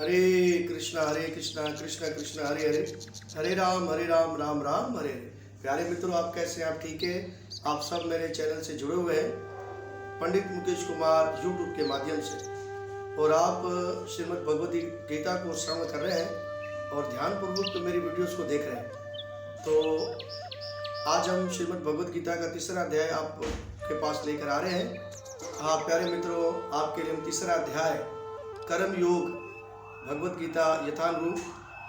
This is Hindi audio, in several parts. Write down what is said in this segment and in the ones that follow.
हरे कृष्णा कृष्णा कृष्णा हरे हरे, हरे राम राम राम हरे हरे। प्यारे मित्रों, आप कैसे हैं? आप ठीक है? आप सब मेरे चैनल से जुड़े हुए हैं पंडित मुकेश कुमार यूट्यूब के माध्यम से, और आप श्रीमद् भगवद गीता को श्रवण कर रहे हैं और ध्यानपूर्वक तो मेरी वीडियोस को देख रहे हैं। तो आज हम श्रीमद् भगवद गीता का तीसरा अध्याय आपके पास लेकर आ रहे हैं। हाँ प्यारे मित्रों, आपके लिए हम तीसरा अध्याय कर्म योग भगवद गीता यथानुरूप,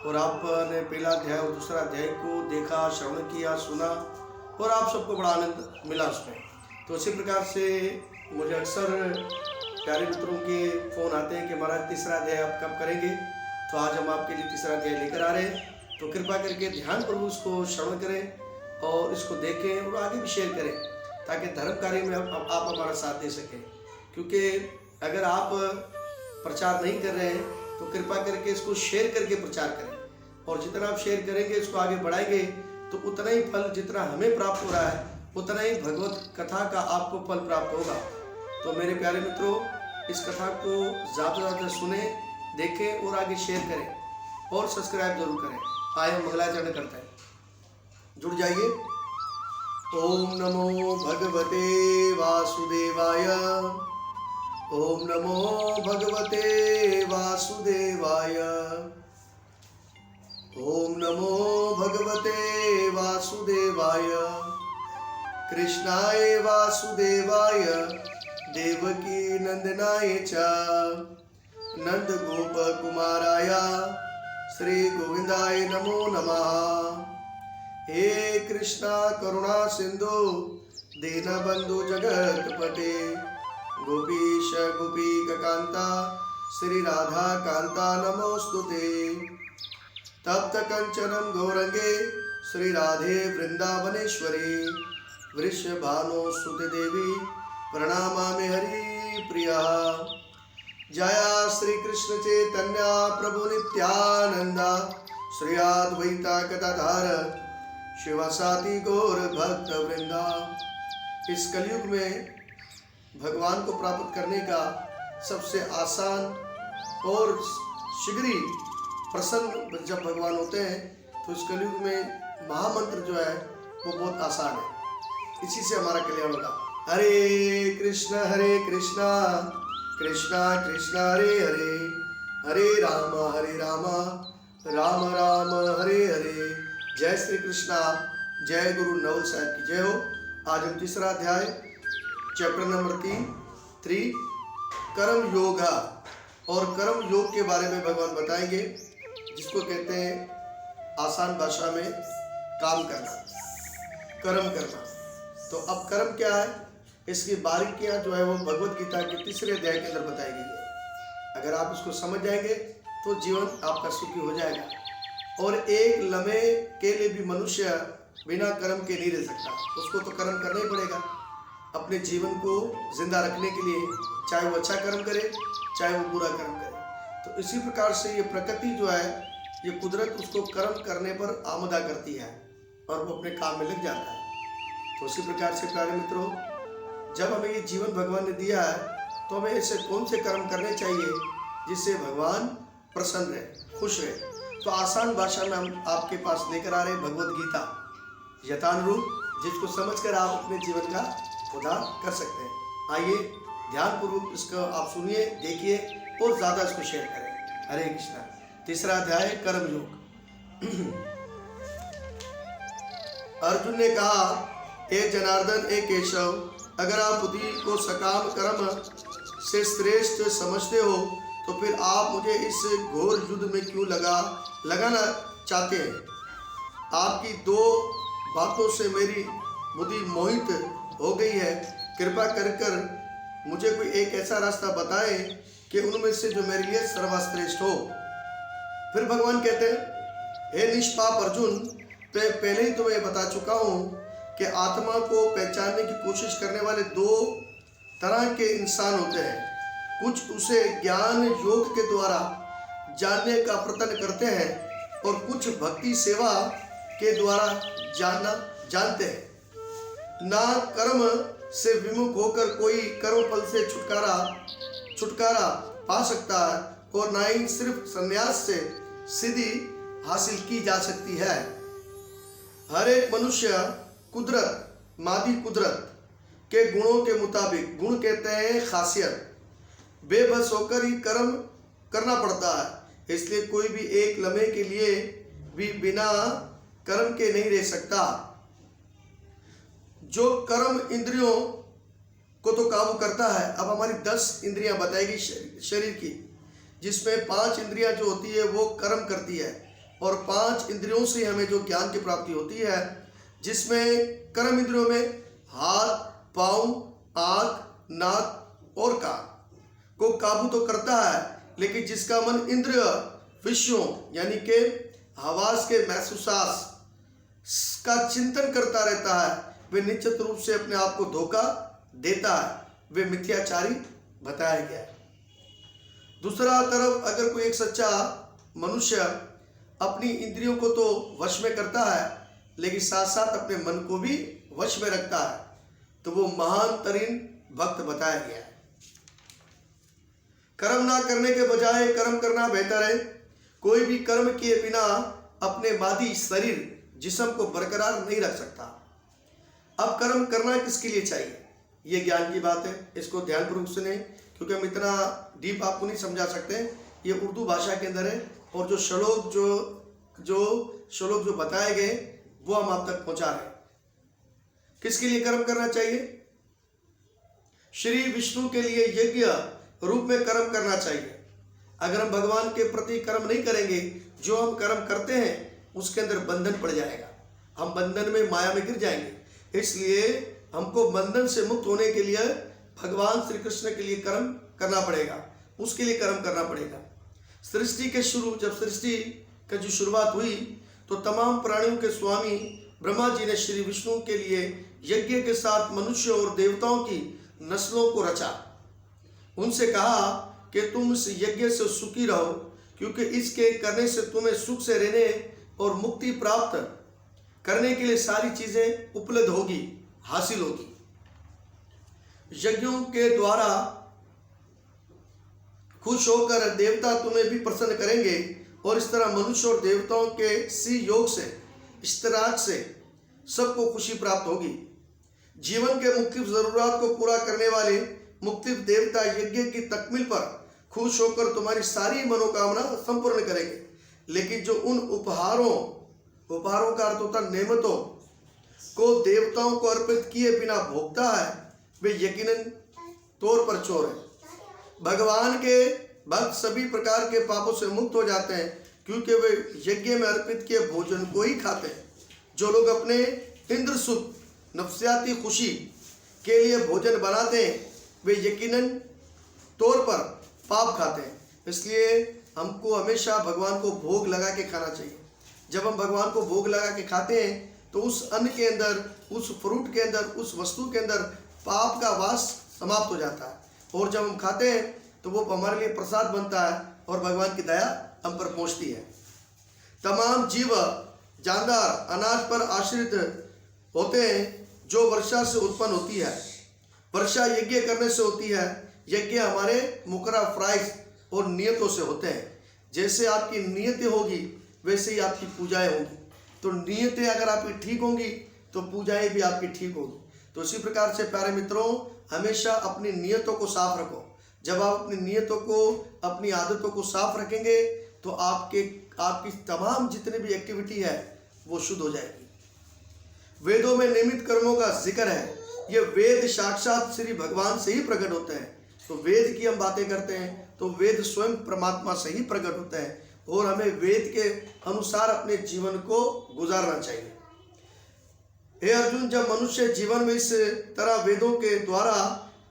और आपने पहला अध्याय और दूसरा अध्याय को देखा, श्रवण किया, सुना, और आप सबको बड़ा आनंद मिला उसमें। तो इसी प्रकार से मुझे अक्सर प्यारे मित्रों के फ़ोन आते हैं कि महाराज तीसरा अध्याय आप कब करेंगे। तो आज हम आपके लिए तीसरा अध्याय लेकर आ रहे हैं। तो कृपा करके ध्यानपूर्वक उसको श्रवण करें और इसको देखें और आगे भी शेयर करें, ताकि धर्म कार्य में आप हमारा साथ दे सकें। क्योंकि अगर आप प्रचार नहीं कर रहे हैं तो कृपा करके इसको शेयर करके प्रचार करें, और जितना आप शेयर करेंगे, इसको आगे बढ़ाएंगे, तो उतना ही फल जितना हमें प्राप्त हो रहा है उतना ही भगवत कथा का आपको फल प्राप्त होगा। तो मेरे प्यारे मित्रों, इस कथा को ज़्यादा से ज़्यादा सुने, देखें और आगे शेयर करें और सब्सक्राइब जरूर करें। आइए हम मंगलाचरण करते हैं, जुड़ जाइए। ओम नमो भगवते वासुदेवाय, ओम नमो भगवते वासुदेवाय, ओम नमो भगवते वासुदेवाय, कृष्णाय वासुदेवाय देवकी नंदनाय च नंद गोप कुमाराय श्री गोविंदाय नमो नमः। हे कृष्णा करुणा सिंधु दीनबंधु जगतपते, गोपीश गोपीक कांता श्री राधा कांता नमोस्तुते। तप्त कंचनम गौरंगे श्री राधे वृंदावनेश्वरी, वृषभानु सुते देवी प्रणामामि हरि प्रिया। जया श्री कृष्ण चैतन्य प्रभु नित्यानंदा, श्री अद्वैता गदाधर शिवासादि गौर भक्त वृंदा। इस कलयुग में भगवान को प्राप्त करने का सबसे आसान और शीघ्र ही प्रसन्न जब भगवान होते हैं, तो इस कलयुग में महामंत्र जो है वो बहुत आसान है। इसी से हमारा कल्याण होगा। हरे कृष्णा कृष्णा कृष्णा हरे हरे, हरे राम राम राम हरे हरे। जय श्री कृष्णा, जय गुरु नवल साहब की जय हो। आज हम तीसरा अध्याय चैप्टर नंबर 3 कर्म योग, और कर्म योग के बारे में भगवान बताएंगे, जिसको कहते हैं आसान भाषा में काम करना, कर्म करना। तो अब कर्म क्या है, इसकी बारीकियां जो है वो भगवत गीता के तीसरे अध्याय के अंदर बताई गई है। अगर आप इसको समझ जाएंगे तो जीवन आपका सुखी हो जाएगा, और एक लम्हे के लिए भी मनुष्य बिना कर्म के नहीं रह सकता। उसको तो कर्म करना ही पड़ेगा अपने जीवन को जिंदा रखने के लिए, चाहे वो अच्छा कर्म करे चाहे वो बुरा कर्म करे। तो इसी प्रकार से ये प्रकृति जो है, ये कुदरत उसको कर्म करने पर आमदा करती है और वो अपने काम में लग जाता है। तो इसी प्रकार से प्यारे मित्रों, जब हमें ये जीवन भगवान ने दिया है, तो हमें ऐसे कौन से कर्म करने चाहिए जिससे भगवान प्रसन्न रहे, खुश रहे। तो आसान भाषा में हम आपके पास लेकर आ रहे हैं भगवद गीता यथानुरूप, जिसको समझकर आप अपने जीवन का उद्धार कर सकते हैं। आइए ध्यानपूर्वक इसको आप सुनिए, देखिए और ज़्यादा इसको शेयर करें। हरे कृष्णा। तीसरा अध्याय कर्म योग। अर्जुन ने कहा, हे जनार्दन, हे केशव, अगर आप बुद्धि को सकाम कर्म से श्रेष्ठ समझते हो, तो फिर आप मुझे इस घोर युद्ध में क्यों लगाना चाहते हैं। आपकी दो बातों से मेरी बुद्धि मोहित हो गई है। कृपा कर मुझे कोई एक ऐसा रास्ता बताएं कि उनमें से जो मेरे लिए सर्वश्रेष्ठ हो। फिर भगवान कहते हैं, हे निष्पाप अर्जुन, पहले ही तुम्हें बता चुका हूँ कि आत्मा को पहचानने की कोशिश करने वाले दो तरह के इंसान होते हैं। कुछ उसे ज्ञान योग के द्वारा जानने का प्रयत्न करते हैं, और कुछ भक्ति सेवा के द्वारा जानते हैं। ना कर्म से विमुख होकर कोई कर्म फल से छुटकारा पा सकता है, और ना ही सिर्फ संन्यास से सिद्धि हासिल की जा सकती है। हर एक मनुष्य कुदरत, मादी कुदरत के गुणों के मुताबिक, गुण कहते हैं खासियत, बेबस होकर ही कर्म करना पड़ता है। इसलिए कोई भी एक लम्हे के लिए भी बिना कर्म के नहीं रह सकता। जो कर्म इंद्रियों को तो काबू करता है। अब हमारी 10 इंद्रियां बताएगी शरीर की, जिसमें 5 इंद्रियां जो होती है वो कर्म करती है, और 5 इंद्रियों से हमें जो ज्ञान की प्राप्ति होती है, जिसमें कर्म इंद्रियों में हाथ, पाँव, आँख, नाक और कान को काबू तो करता है, लेकिन जिसका मन इंद्रिय विषयों यानी के हवास के महसूसास का चिंतन करता रहता है, वे निश्चित रूप से अपने आप को धोखा देता है, वे मिथ्याचारी बताया गया है। दूसरा तरफ अगर कोई एक सच्चा मनुष्य अपनी इंद्रियों को तो वश में करता है, लेकिन साथ साथ अपने मन को भी वश में रखता है, तो वो महान तरीन भक्त बताया गया है। कर्म ना करने के बजाय कर्म करना बेहतर है। कोई भी कर्म किए बिना अपने मादी शरीर जिस्म को बरकरार नहीं रख सकता। अब कर्म करना किसके लिए चाहिए, ये ज्ञान की बात है, इसको ध्यानपूर्वक सुने, क्योंकि हम इतना डीप आपको नहीं समझा सकते। ये उर्दू भाषा के अंदर है, और जो श्लोक जो बताए गए वो हम आप तक पहुंचा रहे हैं। किसके लिए कर्म करना चाहिए? श्री विष्णु के लिए यज्ञ रूप में कर्म करना चाहिए। अगर हम भगवान के प्रति कर्म नहीं करेंगे, जो हम कर्म करते हैं उसके अंदर बंधन पड़ जाएगा, हम बंधन में, माया में गिर जाएंगे। इसलिए हमको बंधन से मुक्त होने के लिए भगवान श्री कृष्ण के लिए कर्म करना पड़ेगा, उसके लिए कर्म करना पड़ेगा। सृष्टि के जब सृष्टि का जो शुरुआत हुई, तो तमाम प्राणियों के स्वामी ब्रह्मा जी ने श्री विष्णु के लिए यज्ञ के साथ मनुष्य और देवताओं की नस्लों को रचा। उनसे कहा कि तुम इस यज्ञ से सुखी रहो, क्योंकि इसके करने से तुम्हें सुख से रहने और मुक्ति प्राप्त करने के लिए सारी चीजें उपलब्ध होगी, हासिल होगी। यज्ञों के द्वारा खुश होकर देवता तुम्हें भी प्रसन्न करेंगे, और इस तरह मनुष्य और देवताओं के सी योग से, इश्तराक से सबको खुशी प्राप्त होगी। जीवन के मुख्य जरूरत को पूरा करने वाले मुक्ति देवता यज्ञ की तकमील पर खुश होकर तुम्हारी सारी मनोकामना संपूर्ण करेंगे। लेकिन जो उन उपहारों का अर्थ होता नेमतों को देवताओं को अर्पित किए बिना भोगता है, वे यकीनन तौर पर चोर है। भगवान के भक्त सभी प्रकार के पापों से मुक्त हो जाते हैं, क्योंकि वे यज्ञ में अर्पित किए भोजन को ही खाते हैं। जो लोग अपने इंद्र सुख, नफ्सियाती खुशी के लिए भोजन बनाते हैं, वे यकीनन तौर पर पाप खाते हैं। इसलिए हमको हमेशा भगवान को भोग लगा के खाना चाहिए। जब हम भगवान को भोग लगा के खाते हैं, तो उस अन्न के अंदर, उस फ्रूट के अंदर, उस वस्तु के अंदर पाप का वास समाप्त हो जाता है, और जब हम खाते हैं तो वो हमारे लिए प्रसाद बनता है, और भगवान की दया हम पर पहुँचती है। तमाम जीव जानदार अनाज पर आश्रित होते हैं, जो वर्षा से उत्पन्न होती है। वर्षा यज्ञ करने से होती है। यज्ञ हमारे मुकर्रर फराइज और नियतों से होते हैं। जैसे आपकी नियतें होगी, वैसे ही आपकी पूजाएं होंगी। तो नियतें अगर आपकी ठीक होंगी, तो पूजाएं भी आपकी ठीक होंगी। तो इसी प्रकार से प्यारे मित्रों, हमेशा अपनी नियतों को साफ रखो। जब आप अपनी नियतों को, अपनी आदतों को साफ रखेंगे, तो आपकी तमाम जितनी भी एक्टिविटी है वो शुद्ध हो जाएगी। वेदों में नियमित कर्मों का जिक्र है। ये वेद साक्षात श्री भगवान से ही प्रकट होते हैं। तो वेद की हम बातें करते हैं, तो वेद स्वयं परमात्मा से ही प्रकट होते हैं, और हमें वेद के अनुसार अपने जीवन को गुजारना चाहिए। हे अर्जुन, जब मनुष्य जीवन में इस तरह वेदों के द्वारा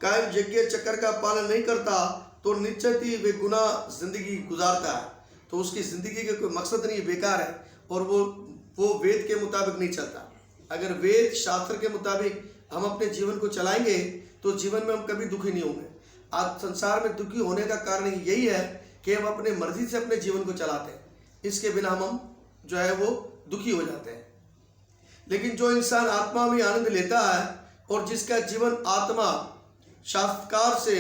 कायम यज्ञ चक्र का पालन नहीं करता, तो निश्चित ही वे गुनाह जिंदगी गुजारता है। तो उसकी जिंदगी का कोई मकसद नहीं, बेकार है, और वो वेद के मुताबिक नहीं चलता। अगर वेद शास्त्र के मुताबिक हम अपने जीवन को चलाएंगे, तो जीवन में हम कभी दुखी नहीं होंगे। आज संसार में दुखी होने का कारण यही है कि हम अपने मर्जी से अपने जीवन को चलाते हैं। इसके बिना हम जो है वो दुखी हो जाते हैं। लेकिन जो इंसान आत्मा में आनंद लेता है, और जिसका जीवन आत्मा शास्त्रकार से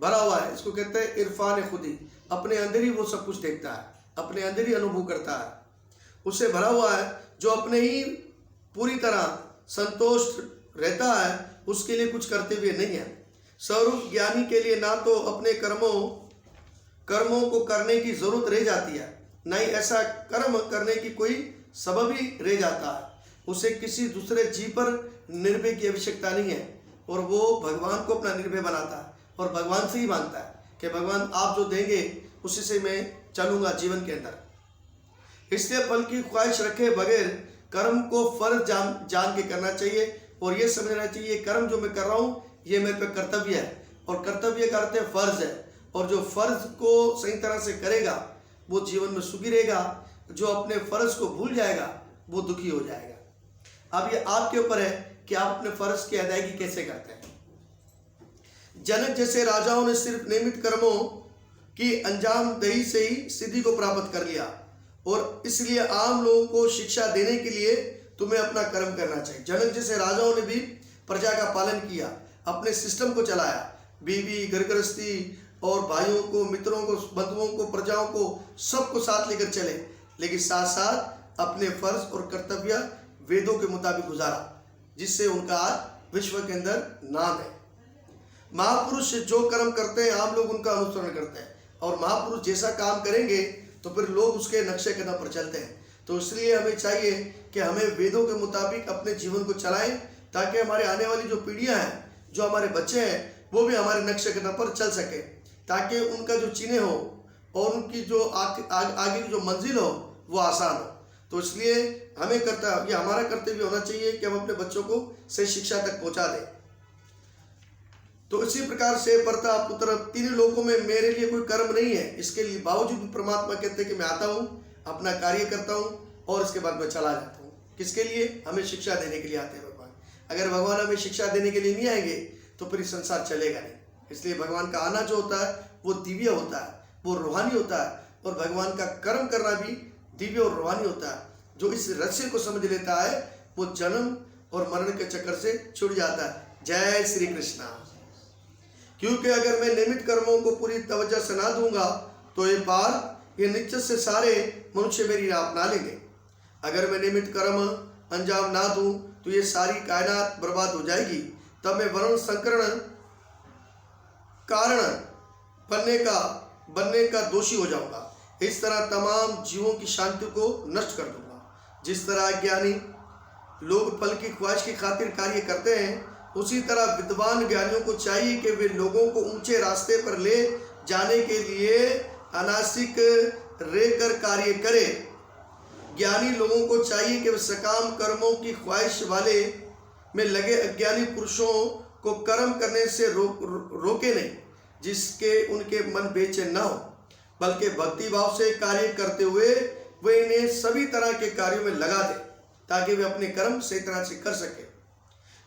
भरा हुआ है, इसको कहते हैं इरफान खुदी, अपने अंदर ही वो सब कुछ देखता है, अपने अंदर ही अनुभव करता है, उससे भरा हुआ है। जो अपने ही पूरी तरह संतोष रहता है, उसके लिए कुछ करते हुए नहीं है। स्वरूप ज्ञानी के लिए ना तो अपने कर्मों को करने की जरूरत रह जाती है, न ही ऐसा कर्म करने की कोई सबब ही रह जाता है। उसे किसी दूसरे जीव पर निर्भय की आवश्यकता नहीं है, और वो भगवान को अपना निर्भय बनाता है और भगवान से ही मांगता है कि भगवान आप जो देंगे उसी से मैं चलूंगा जीवन के अंदर। इसलिए फल की ख्वाहिश रखे बगैर कर्म को फर्ज जान के करना चाहिए, और ये समझना चाहिए कर्म जो मैं कर रहा हूँ ये मेरे पे कर्तव्य है, और कर्तव्य का अर्थ है फर्ज है, और जो फर्ज को सही तरह से करेगा वो जीवन में सुखी रहेगा, जो अपने फर्ज को भूल जाएगा वो दुखी हो जाएगा। अब ये आपके ऊपर है कि आप अपने फर्ज की अदायगी कैसे करते हैं। जनक जैसे राजाओं ने सिर्फ नियमित कर्मों की अंजामदही से ही सिद्धि को प्राप्त कर लिया, और इसलिए आम लोगों को शिक्षा देने के लिए तुम्हें अपना कर्म करना चाहिए। जनक जैसे राजाओं ने भी प्रजा का पालन किया, अपने सिस्टम को चलाया, बीवी घर गृहस्थी और भाइयों को, मित्रों को, बंधुओं को, प्रजाओं को सबको साथ लेकर चले, लेकिन साथ साथ अपने फर्ज और कर्तव्य वेदों के मुताबिक गुजारा, जिससे उनका आज विश्व के अंदर नाम है। महापुरुष जो कर्म करते हैं आम लोग उनका अनुसरण करते हैं, और महापुरुष जैसा काम करेंगे तो फिर लोग उसके नक्शे कदम पर चलते हैं। तो इसलिए हमें चाहिए कि हमें वेदों के मुताबिक अपने जीवन को चलाएं, ताकि हमारे आने वाली जो पीढ़ियां हैं, जो हमारे बच्चे हैं, वो भी हमारे नक्शे कदम पर चल सके, ताकि उनका जो चिन्ह हो और उनकी जो आगे की जो मंजिल हो वो आसान हो। तो इसलिए हमें ये हमारा कर्तव्य होना चाहिए कि हम अपने बच्चों को सही शिक्षा तक पहुंचा दें। तो इसी प्रकार से परता पुत्र तीन लोकों में मेरे लिए कोई कर्म नहीं है, इसके लिए बावजूद भी परमात्मा कहते हैं कि मैं आता हूँ, अपना कार्य करता हूँ और इसके बाद मैं चला जाता हूँ। किसके लिए? हमें शिक्षा देने के लिए आते हैं भगवान। अगर भगवान हमें शिक्षा देने के लिए नहीं आएंगे तो फिर संसार चलेगा नहीं। इसलिए भगवान का आना जो होता है वो दिव्य होता है, वो रूहानी होता है, और भगवान का कर्म करना भी दिव्य और रूहानी होता है। जो इस रहस्य को समझ लेता है वो जन्म और मरण के चक्कर से छुट जाता है। जय श्री कृष्णा। क्योंकि अगर मैं नियमित कर्मों को पूरी तवज्जो से ना दूंगा तो ये निश्चित से सारे मनुष्य मेरी राह अपना लेंगे। अगर मैं नियमित कर्म अंजाम ना दूं तो ये सारी कायनात बर्बाद हो जाएगी, तब मैं वर्ण संकरण कारण बनने का दोषी हो जाऊंगा। इस तरह तमाम जीवों की शांति को नष्ट कर दूंगा। जिस तरह ज्ञानी लोग फल की ख्वाहिश की खातिर कार्य करते हैं, उसी तरह विद्वान ज्ञानियों को चाहिए कि वे लोगों को ऊंचे रास्ते पर ले जाने के लिए अनासिक रहकर कार्य करें। ज्ञानी लोगों को चाहिए कि वे सकाम कर्मों की ख्वाहिश वाले में लगे अज्ञानी पुरुषों को कर्म करने से रोके नहीं, जिसके उनके मन बेचैन न हो, बल्कि भक्ति भाव से कार्य करते हुए वे इन्हें सभी तरह के कार्यों में लगा दे, ताकि वे अपने कर्म सही तरह से कर सके।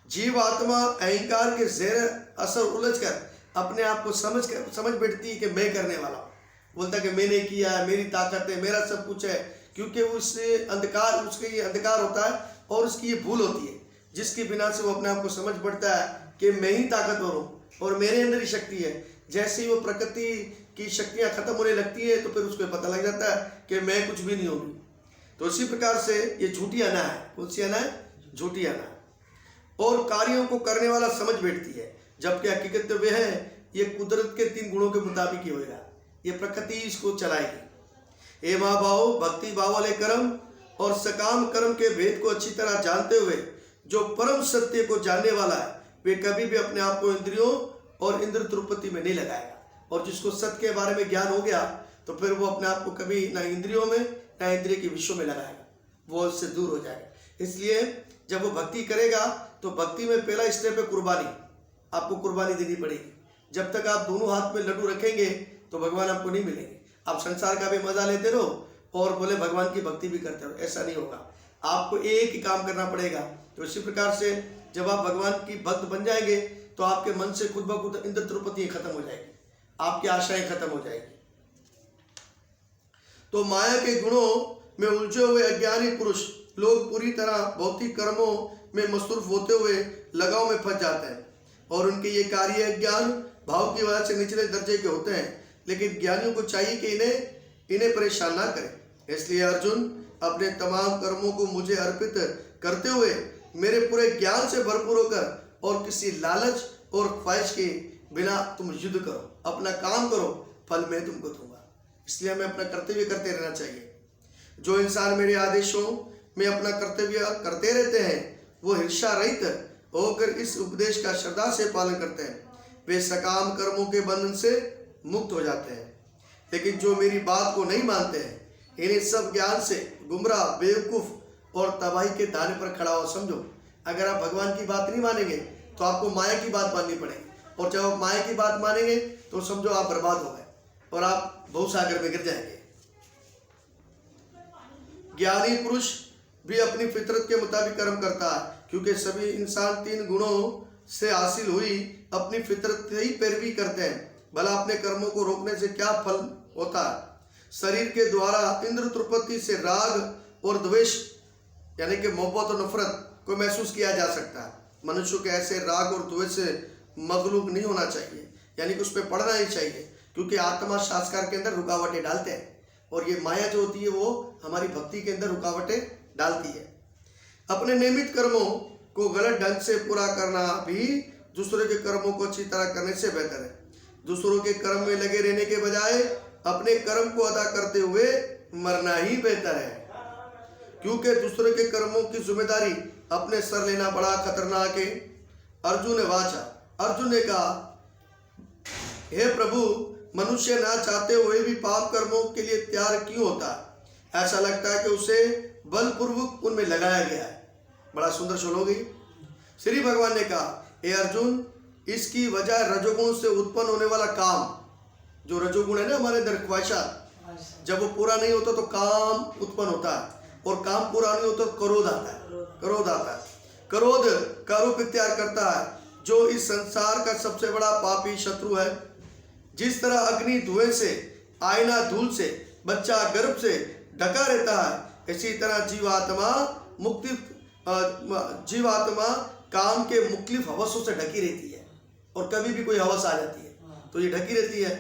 जीव आत्मा अहंकार के ज़ेर असर उलझकर अपने आप को समझ बैठती है कि मैं करने वाला हूँ। बोलता कि मैंने किया है, मेरी ताकत है, मेरा सब कुछ है, क्योंकि उसके ये अंधकार होता है और उसकी ये भूल होती है, जिसकी बिना से वो अपने आप को समझ बैठता है कि मैं ही ताकतवर हूँ और मेरे अंदर ही शक्ति है। जैसे ही वो प्रकृति की शक्तियाँ खत्म होने लगती है तो फिर उसको पता लग जाता है कि मैं कुछ भी नहीं होगी। तो इसी प्रकार से ये झूठी अना है। कौन सी अना है? झूठी अना। और कार्यों को करने वाला समझ बैठती है, जबकि हकीकत तो वह है ये कुदरत के 3 गुणों के मुताबिक ही होगा। ये प्रकृति इसको चलाएगी। हे महाभाव, भक्ति भाव वाले कर्म और सकाम कर्म के भेद को अच्छी तरह जानते हुए जो परम सत्य को जानने वाला है, वे कभी भी अपने आप को इंद्रियों और इंद्र त्रुपति में नहीं लगाएगा। और जिसको सत्य के बारे में ज्ञान हो गया तो फिर वो अपने आप को कभी ना इंद्रियों में ना इंद्रिय के विषयों में लगाएगा, वो उससे दूर हो जाएगा। इसलिए जब वो भक्ति करेगा तो भक्ति में पहला स्टेप है कुर्बानी। आपको कुर्बानी देनी पड़ेगी। जब तक आप दोनों हाथ में लड्डू रखेंगे तो भगवान आपको नहीं मिलेंगे। आप संसार का भी मजा लेते रहो और बोले भगवान की भक्ति भी करते रहो, ऐसा नहीं होगा। आपको एक ही काम करना पड़ेगा। तो इसी प्रकार से जब आप भगवान की भक्त बन जाएंगे तो आपके मन से खुद ब खुद इंद्र त्रुपति खत्म हो जाएगी, आपकी आशाएं खत्म हो जाएगी। तो माया के गुणों में उलझे हुए अज्ञानी पुरुष लोग पूरी तरह भौतिक कर्मों में मसरूफ होते हुए लगाव में फंस जाते हैं, और उनके ये कार्य ज्ञान भाव की वजह से निचले दर्जे के होते हैं। लेकिन ज्ञानियों को चाहिए कि इन्हें परेशान ना करें। इसलिए अर्जुन अपने तमाम कर्मों को मुझे अर्पित करते हुए मेरे पूरे ज्ञान से भरपूर होकर और किसी लालच और ख्वाहिश के बिना तुम युद्ध करो, अपना काम करो, फल मैं तुमको दूंगा। इसलिए हमें अपना कर्तव्य करते रहना चाहिए। जो इंसान मेरे आदेशों में अपना कर्तव्य करते रहते हैं वो हिंसा रहित होकर इस उपदेश का श्रद्धा से पालन करते हैं, वे सकाम कर्मों के बंधन से मुक्त हो जाते हैं। लेकिन जो मेरी बात को नहीं मानते हैं, इन्हें सब ज्ञान से गुमराह, बेवकूफ और तबाही के दाने पर खड़ा हो समझो। अगर आप भगवान की बात नहीं मानेंगे तो आपको माया की बात माननी पड़ेगी, और जब आप माया की बात मानेंगे तो समझो आप बर्बाद हो गए और आप भवसागर में गिर जाएंगे। ज्ञानी पुरुष भी अपनी फितरत के मुताबिक कर्म करता है, क्योंकि सभी इंसान 3 गुणों से हासिल हुई अपनी फितरत से ही पैरवी करते हैं। भला अपने कर्मों को रोकने से क्या फल होता है? शरीर के द्वारा इंद्र तृप्ति से राग और द्वेष यानी कि मोहब्बत और नफरत को महसूस किया जा सकता है। मनुष्य के ऐसे राग और द्वेष से मगलूब नहीं होना चाहिए, यानी कि उस पर पढ़ना ही चाहिए, क्योंकि आत्मा शास्त्र के अंदर रुकावटें डालते हैं और ये माया जो होती है वो हमारी भक्ति के अंदर रुकावटें डालती है। अपने नियमित कर्मों को गलत ढंग से पूरा करना भी दूसरों के कर्मों को अच्छी तरह करने से बेहतर है। दूसरों के कर्म में लगे रहने के बजाय अपने कर्म को अदा करते हुए मरना ही बेहतर है, क्योंकि दूसरों के कर्मों की जिम्मेदारी अपने सर लेना बड़ा खतरनाक है। अर्जुन ने कहा, हे प्रभु, मनुष्य ना चाहते हुए भी पाप कर्मों के लिए तैयार क्यों होता है? ऐसा लगता है कि उसे बलपूर्वक उनमें लगाया गया है। बड़ा सुंदर श्लोक है। श्री भगवान ने कहा, हे अर्जुन, इसकी वजह रजोगुण से उत्पन्न होने वाला काम, जो रजोगुण है ना हमारे अंदर ख्वाहिशात, जब वो पूरा नहीं होता तो काम उत्पन्न होता है, और काम पूरा नहीं होता तो क्रोध आता है। क्रोध का रूप इख्तियार करता है, जो इस संसार का सबसे बड़ा पापी शत्रु है। जिस तरह अग्नि धुएं से, आईना धूल से, बच्चा गर्भ से ढका रहता है, इसी तरह जीवात्मा काम के मुख्तलिफ हवसों से ढकी रहती है, और कभी भी कोई हवस आ जाती है तो ये ढकी रहती है।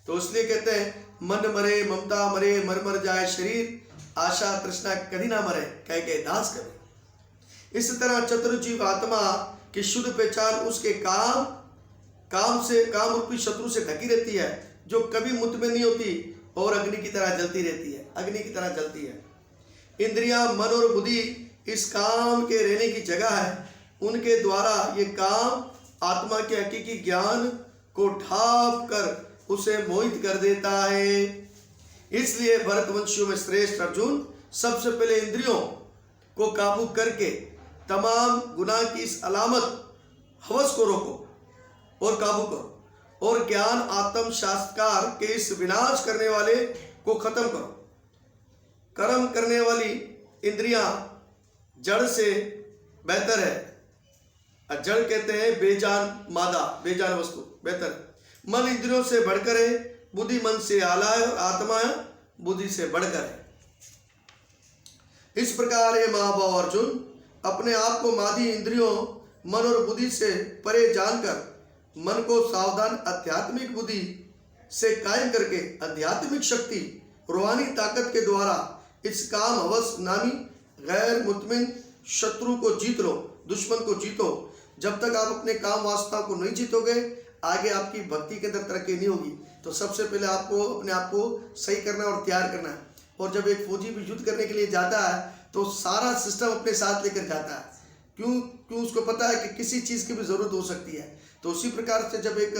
तो इसलिए कहते हैं, मन मरे ममता मरे, मर मर जाए शरीर, आशा तृष्णा कभी ना मरे, कह के दास करे। इस तरह चतुर्जीव आत्मा की शुद्ध पहचान उसके काम रूपी शत्रु से ढकी रहती है, जो कभी मुतमिन नहीं होती और अग्नि की तरह जलती रहती है। इंद्रियां, मन और बुद्धि इस काम के रहने की जगह है। उनके द्वारा ये काम आत्मा के हकीकी ज्ञान को ढांप कर उसे मोहित कर देता है। इसलिए भरतवंशियों में श्रेष्ठ अर्जुन, सबसे पहले इंद्रियों को काबू करके तमाम गुनाह की इस अलामत हवस को रोको और काबू करो, और ज्ञान आत्म शास्त्रकार के इस विनाश करने वाले को खत्म करो। कर्म करने वाली इंद्रियां जड़ से बेहतर है। जड़ कहते हैं बेजान मादा, बेजान वस्तु बेहतर। मन इंद्रियों से बढ़कर है, बुद्धि मन से आला है, और आत्मा बुद्धि से बढ़कर है। इस प्रकार ये महाभाव अर्जुन, अपने आप को मादी इंद्रियों, मन और बुद्धि से परे जानकर मन को सावधान आध्यात्मिक बुद्धि से कायम करके आध्यात्मिक शक्ति, रूहानी ताकत के द्वारा इस काम हवस नामी गैर मुतमिन शत्रु को जीत लो, दुश्मन को जीतो। जब तक आप अपने काम वासना को नहीं जीतोगे, आगे आपकी भक्ति के अंदर तरक्की नहीं होगी। तो सबसे पहले आपको अपने आप को सही करना और तैयार करना है। और जब एक फौजी भी युद्ध करने के लिए जाता है तो सारा सिस्टम अपने साथ लेकर जाता है। क्यों उसको पता है कि किसी चीज़ की भी ज़रूरत हो सकती है। तो उसी प्रकार से जब एक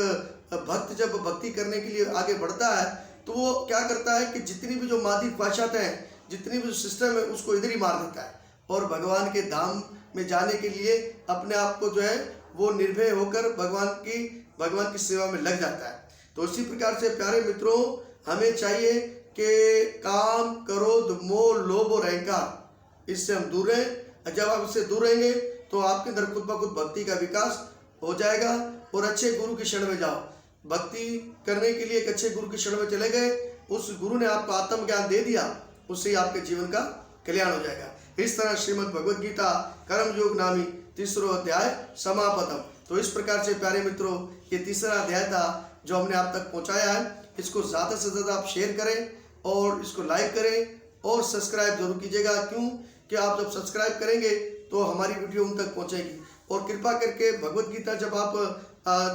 भक्त जब भक्ति करने के लिए आगे बढ़ता है तो वो क्या करता है कि जितनी भी जो मादी ख्वाहिशात हैं, जितनी भी सिस्टम है, उसको इधर ही मार देता है, और भगवान के धाम में जाने के लिए अपने आप को जो है वो निर्भय होकर भगवान की सेवा में लग जाता है। तो इसी प्रकार से प्यारे मित्रों, हमें चाहिए कि काम, क्रोध, मोह, लोभ और अहंकार, इससे हम दूर रहें। जब आप इससे दूर रहेंगे तो आपके अंदर खुद ब खुद भक्ति का विकास हो जाएगा, और अच्छे गुरु की शरण में जाओ। भक्ति करने के लिए एक अच्छे गुरु की शरण में चले गए, उस गुरु ने आपको आत्मज्ञान दे दिया, उससे ही आपके जीवन का कल्याण हो जाएगा। इस तरह श्रीमद् भगवद गीता कर्म योग नामी 3रा अध्याय समापतम। तो इस प्रकार से प्यारे मित्रों, ये 3रा अध्याय था जो हमने आप तक पहुंचाया है। इसको ज़्यादा से ज़्यादा आप शेयर करें और इसको लाइक करें और सब्सक्राइब जरूर कीजिएगा। क्यों कि आप जब सब्सक्राइब करेंगे तो हमारी वीडियो उन तक पहुंचेगी। और कृपा करके भगवत गीता जब आप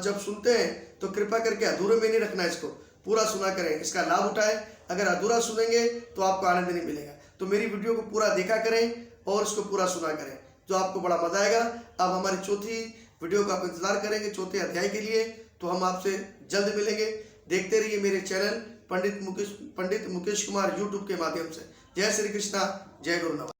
जब सुनते हैं तो कृपा करके अधूरे में नहीं रखना, इसको पूरा सुना करें, इसका लाभ उठाएं। अगर अधूरा सुनेंगे तो आपको आनंद नहीं मिलेगा। तो मेरी वीडियो को पूरा देखा करें और इसको पूरा सुना करें, जो आपको बड़ा मजा आएगा। अब हमारी चौथी वीडियो का आप इंतजार करेंगे, चौथे अध्याय के लिए। तो हम आपसे जल्द मिलेंगे। देखते रहिए मेरे चैनल पंडित मुकेश कुमार यूट्यूब के माध्यम से। जय श्री कृष्णा, जय गुरु नमः।